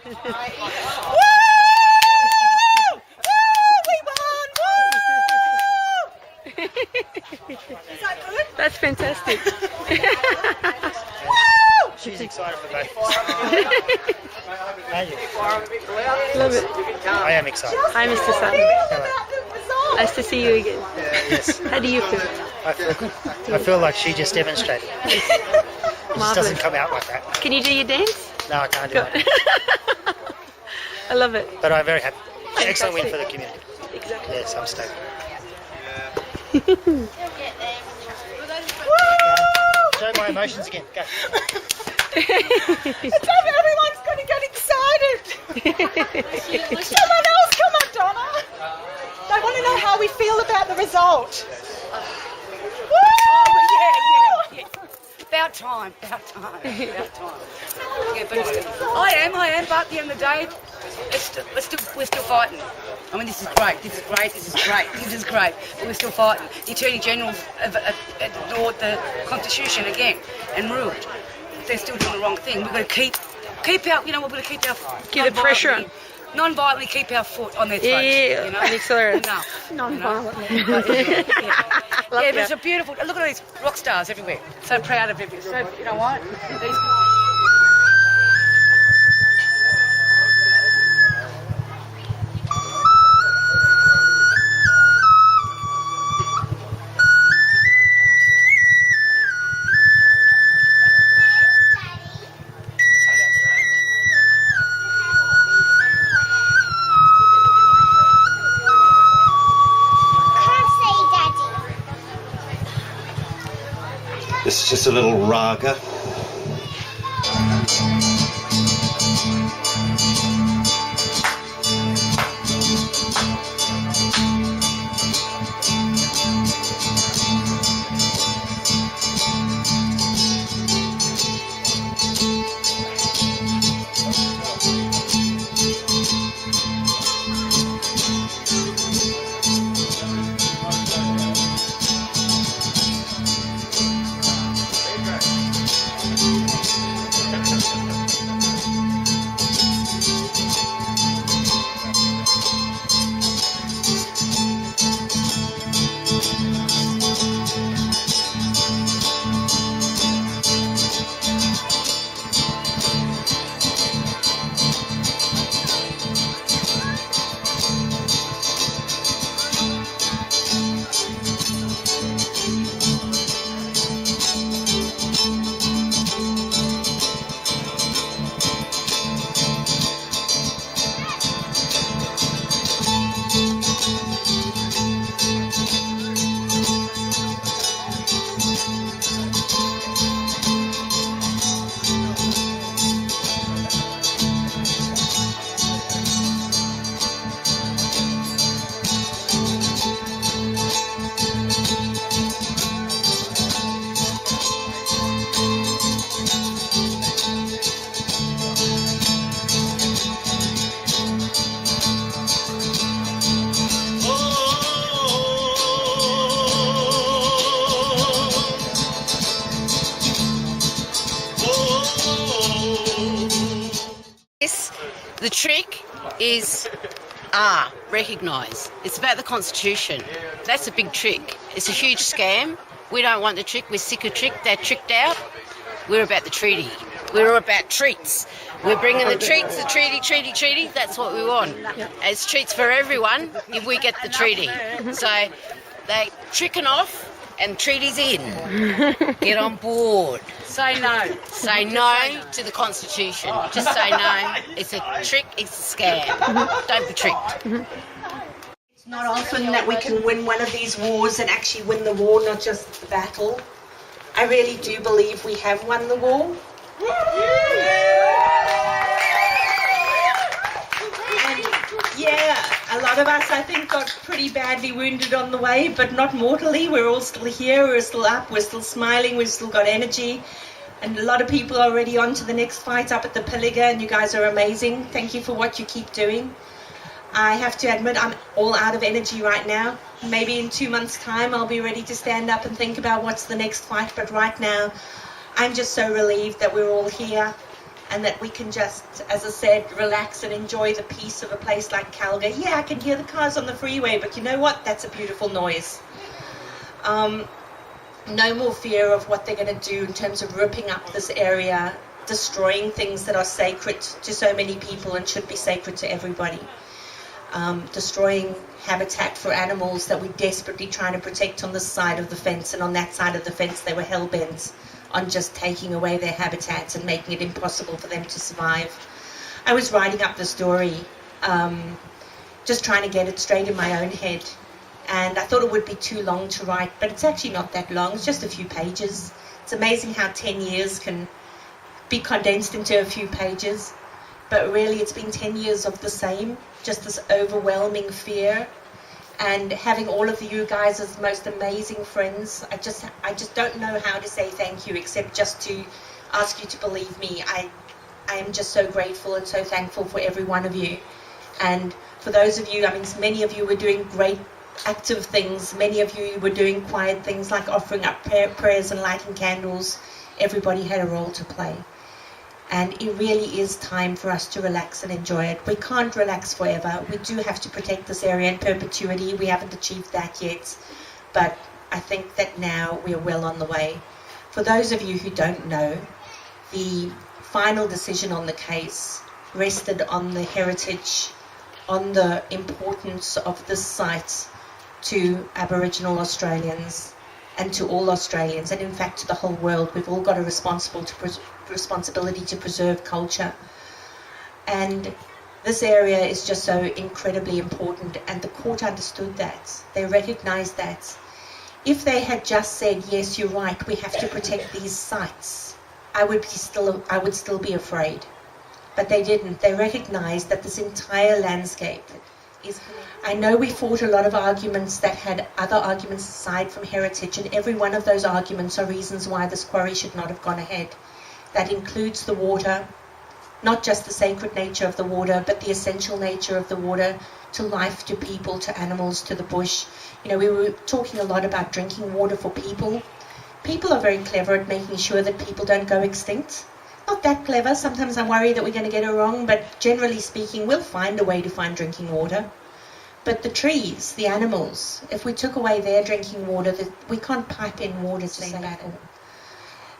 Is that good? That's fantastic. She's excited for both. Love it. I am excited. Hi, Mr. Sutton. About the result. Nice to see you again. Yes, How do you feel? I feel good. I feel like she just demonstrated. It just doesn't come out like that. Can you do your dance? No, I can't do it. I love it. But I'm very happy. Excellent win for the community. Exactly. Yes, I'm stoked. Show my emotions again. Go. Everyone's going to get excited. Someone else, come on, Donna. They want to know how we feel about the result. Yeah. About time. Yeah, but I am. But at the end of the day, we're still fighting. I mean, this is great. But we're still fighting. The Attorney General have ignored the Constitution again and ruled. They're still doing the wrong thing. We've got to keep our. You know, we're going to keep our. Keep the pressure on. Non-violently keep our foot on their throats. Yeah, you know? on the accelerator. Enough. Non-violently. Yeah, but it's a beautiful. Look at all these rock stars everywhere. So proud of everything. So you know what? These. This is just a little raga. The trick is recognise. It's about the Constitution. That's a big trick. It's a huge scam. We don't want the trick. We're sick of trick. They're tricked out. We're about the treaty. We're about treats. We're bringing the treats, the treaty. That's what we want. It's treats for everyone if we get the treaty. So they're tricking off and treaty's in. Get on board. Say no. Say no to the Constitution. Just say no. It's a trick. It's a scam. Don't be tricked. It's not often that we can win one of these wars and actually win the war, not just the battle. I really do believe we have won the war. And yeah, a lot of us, I think, got pretty badly wounded on the way, but not mortally. We're all still here, we're still up, we're still smiling, we've still got energy. And a lot of people are already on to the next fight up at the Pilliga, and you guys are amazing. Thank you for what you keep doing. I have to admit, I'm all out of energy right now. Maybe in 2 months' time, I'll be ready to stand up and think about what's the next fight. But right now, I'm just so relieved that we're all here. and that we can just, as I said, relax and enjoy the peace of a place like Calgary. Yeah, I can hear the cars on the freeway, but you know what? That's a beautiful noise. No more fear of what they're going to do in terms of ripping up this area, destroying things that are sacred to so many people and should be sacred to everybody. Destroying habitat for animals that we're desperately trying to protect on this side of the fence, and on that side of the fence they were hell-bent on just taking away their habitats and making it impossible for them to survive. I was writing up the story, just trying to get it straight in my own head, and I thought it would be too long to write, but it's actually not that long. It's just a few pages. It's amazing how 10 years can be condensed into a few pages, but really it's been 10 years of the same, just this overwhelming fear, and having all of you guys as the most amazing friends. I just don't know how to say thank you except just to ask you to believe me. I am just so grateful and so thankful for every one of you. And for those of you, I mean, many of you were doing great active things. Many of you were doing quiet things like offering up prayers and lighting candles. Everybody had a role to play. And it really is time for us to relax and enjoy it. We can't relax forever. We do have to protect this area in perpetuity. We haven't achieved that yet. But I think that now we are well on the way. For those of you who don't know, the final decision on the case rested on the heritage, on the importance of this site to Aboriginal Australians and to all Australians, and in fact to the whole world. We've all got a responsibility to preserve culture. And this area is just so incredibly important, and the court understood that. They recognised that. If they had just said, yes, you're right, we have to protect these sites, I would still be afraid. But they didn't. They recognised that this entire landscape is... I know we fought a lot of arguments that had other arguments aside from heritage, and every one of those arguments are reasons why this quarry should not have gone ahead. That includes the water, not just the sacred nature of the water, but the essential nature of the water to life, to people, to animals, to the bush. You know, we were talking a lot about drinking water for people. People are very clever at making sure that people don't go extinct. Not that clever. Sometimes I worry that we're going to get it wrong, but generally speaking, we'll find a way to find drinking water. But the trees, the animals, if we took away their drinking water, we can't pipe in water to save it.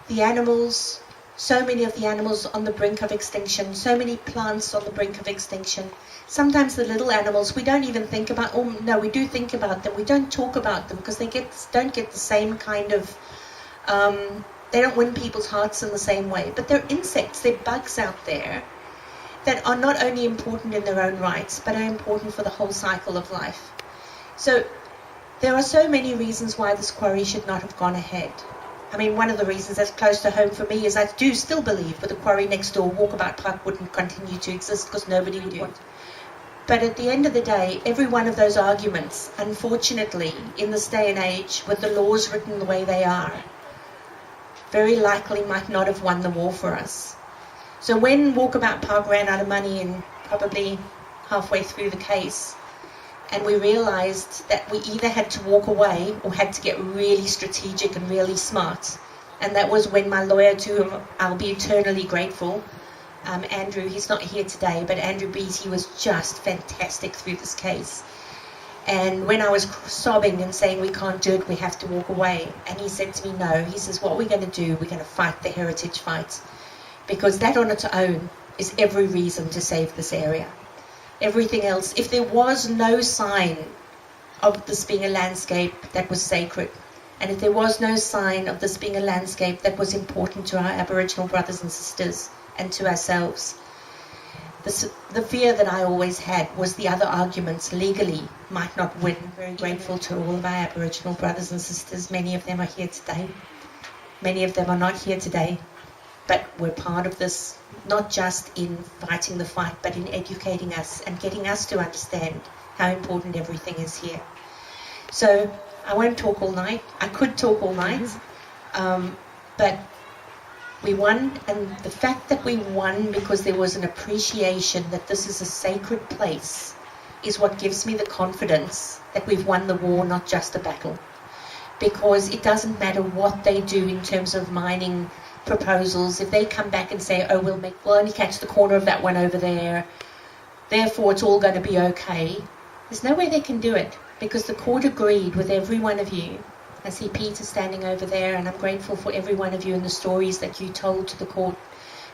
The animals, so many of the animals on the brink of extinction, so many plants on the brink of extinction. Sometimes the little animals, we don't even think about, oh no, we do think about them. We don't talk about them because they don't get the same kind of, they don't win people's hearts in the same way. But they're insects, they're bugs out there that are not only important in their own rights, but are important for the whole cycle of life. So there are so many reasons why this quarry should not have gone ahead. I mean, one of the reasons that's close to home for me is I do still believe with the quarry next door, Walkabout Park wouldn't continue to exist because nobody would want it. But at the end of the day, every one of those arguments, unfortunately, in this day and age, with the laws written the way they are, very likely might not have won the war for us. So when Walkabout Park ran out of money and probably halfway through the case, and we realised that we either had to walk away or had to get really strategic and really smart, and that was when my lawyer, to whom I'll be eternally grateful, Andrew, he's not here today, but Andrew Beattie was just fantastic through this case. And when I was sobbing and saying we can't do it, we have to walk away, and he said to me, no, he says, what we're going to do, we're going to fight the heritage fight. Because that on its own is every reason to save this area. Everything else, if there was no sign of this being a landscape that was sacred, and if there was no sign of this being a landscape that was important to our Aboriginal brothers and sisters and to ourselves, the fear that I always had was the other arguments legally might not win. I'm very grateful to all of our Aboriginal brothers and sisters. Many of them are here today. Many of them are not here today. But we're part of this, not just in fighting the fight, but in educating us and getting us to understand how important everything is here. So I won't talk all night. I could talk all night, but we won, and the fact that we won because there was an appreciation that this is a sacred place is what gives me the confidence that we've won the war, not just a battle. Because it doesn't matter what they do in terms of mining proposals, if they come back and say, oh, we'll only catch the corner of that one over there, therefore it's all going to be okay, there's no way they can do it, because the court agreed with every one of you. I see Peter standing over there, and I'm grateful for every one of you and the stories that you told to the court,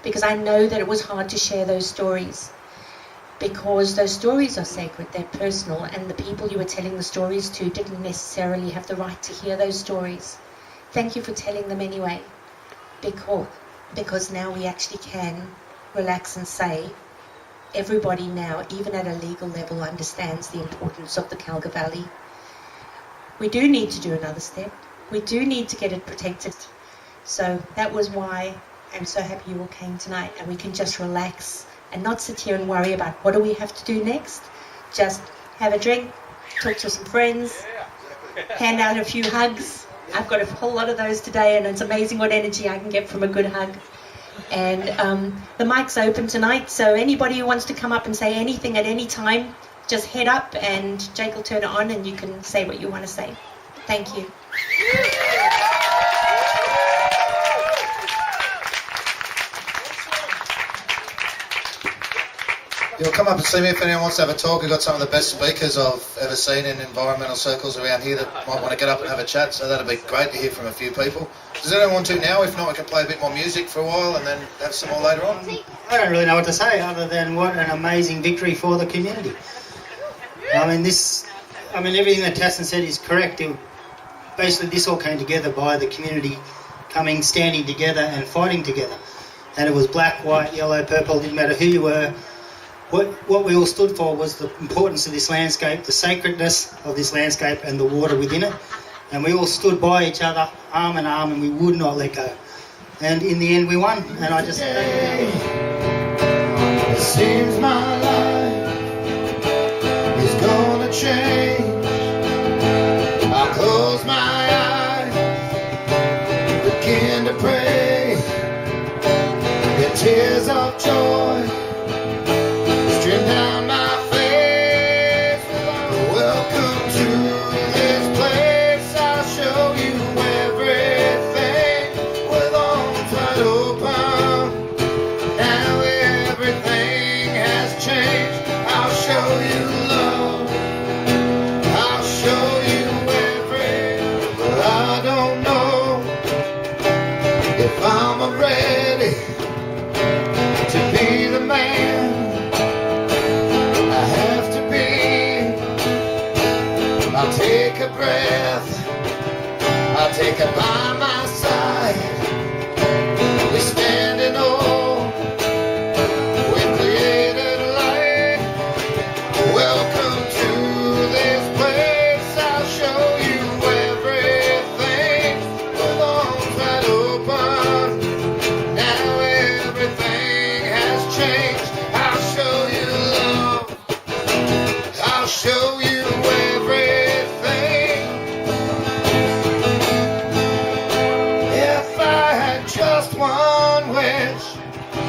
because I know that it was hard to share those stories, because those stories are sacred, they're personal, and the people you were telling the stories to didn't necessarily have the right to hear those stories. Thank you for telling them anyway, because now we actually can relax and say, everybody now, even at a legal level, understands the importance of the Kalga Valley. We do need to do another step. We do need to get it protected. So that was why I'm so happy you all came tonight, and we can just relax and not sit here and worry about what do we have to do next. Just have a drink, talk to some friends, hand out a few hugs. I've got a whole lot of those today, and it's amazing what energy I can get from a good hug. And the mic's open tonight, so anybody who wants to come up and say anything at any time, just head up and Jake will turn it on and you can say what you want to say. Thank you. You'll come up and see me if anyone wants to have a talk. We've got some of the best speakers I've ever seen in environmental circles around here that might want to get up and have a chat, so that'd be great to hear from a few people. Does anyone want to now? If not, we can play a bit more music for a while and then have some more later on. I don't really know what to say other than what an amazing victory for the community. Everything that Tassin said is correct. Basically, this all came together by the community standing together and fighting together. And it was black, white, yellow, purple, didn't matter who you were. What we all stood for was the importance of this landscape, the sacredness of this landscape and the water within it. And we all stood by each other, arm in arm, and we would not let go. And in the end, we won. And I just... It seems my life is gonna change. I close my eyes, begin to pray. The tears of joy stream down my face. Welcome to this place. I'll show you everything with arms wide open. Now everything has changed. I'll show you love. I'll show you everything. But I don't know if I'm ready to be the man I have to be. I'll take a breath, I'll take it by my side. We stand in awe, we've created life. Welcome to this place. I'll show you everything with arms wide open. Now everything has changed. I'll show you love. I'll show you everything. If I had just one wish,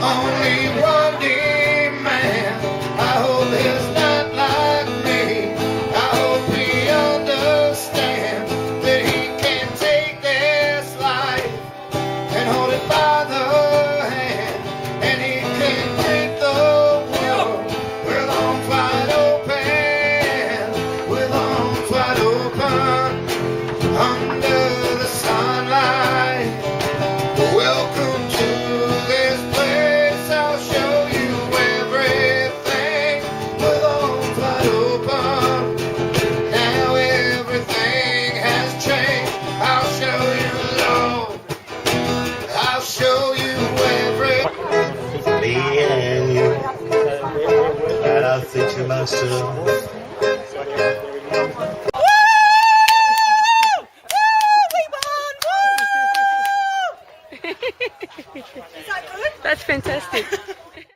only one demand, I hope it's not like me. I hope he understands that he can take this life and hold it by the hand, and he can rid the world with arms wide open, with arms wide open, under the sunlight. Welcome to this place. I'll show you everything with arms wide open. Now everything has changed. I'll show you love. I'll show you everything. Me and you. And I think to myself. That's fantastic.